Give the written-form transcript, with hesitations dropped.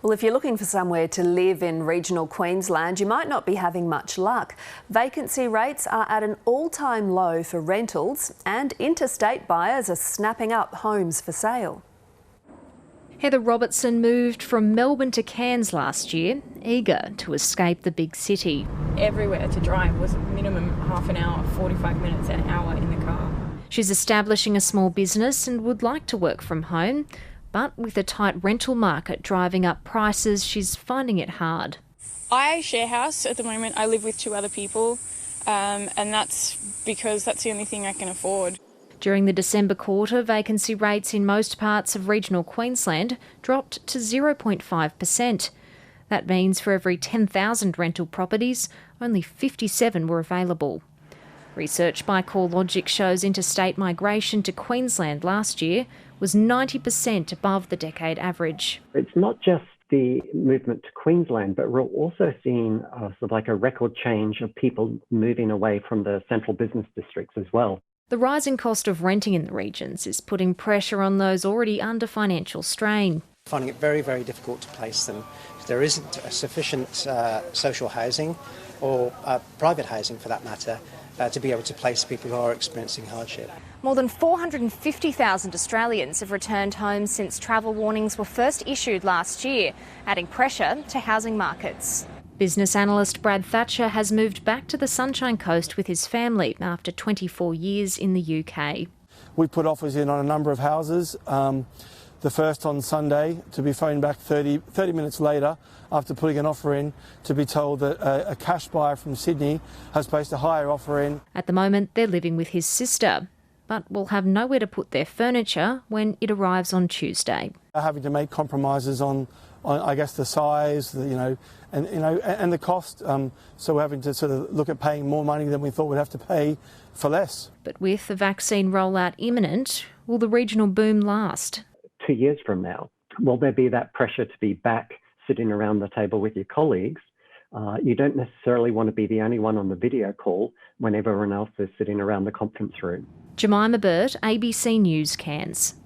Well, if you're looking for somewhere to live in regional Queensland, you might not be having much luck. Vacancy rates are at an all-time low for rentals and interstate buyers are snapping up homes for sale. Heather Robertson moved from Melbourne to Cairns last year, eager to escape the big city. Everywhere to drive was minimum half an hour, 45 minutes, an hour in the car. She's establishing a small business and would like to work from home, but with a tight rental market driving up prices, she's finding it hard. I share house at the moment. I live with two other people, and that's because that's the only thing I can afford. During the December quarter, vacancy rates in most parts of regional Queensland dropped to 0.5%. That means for every 10,000 rental properties, only 57 were available. Research by CoreLogic shows interstate migration to Queensland last year was 90% above the decade average. It's not just the movement to Queensland, but we're also seeing sort of like a record change of people moving away from the central business districts as well. The rising cost of renting in the regions is putting pressure on those already under financial strain. Finding it very, very difficult to place them. There isn't sufficient social housing or private housing for that matter to be able to place people who are experiencing hardship. More than 450,000 Australians have returned home since travel warnings were first issued last year, adding pressure to housing markets. Business analyst Brad Thatcher has moved back to the Sunshine Coast with his family after 24 years in the UK. We put offers in on a number of houses. The first on Sunday, to be phoned back 30 minutes later after putting an offer in, to be told that a cash buyer from Sydney has placed a higher offer in. At the moment, they're living with his sister, but will have nowhere to put their furniture when it arrives on Tuesday. Having to make compromises on I guess the size, and the cost. So we're having to sort of look at paying more money than we thought we'd have to pay for less. But with the vaccine rollout imminent, will the regional boom last? 2 years from now, will there be that pressure to be back sitting around the table with your colleagues? You don't necessarily want to be the only one on the video call when everyone else is sitting around the conference room. Jemima Burt, ABC News, Cairns.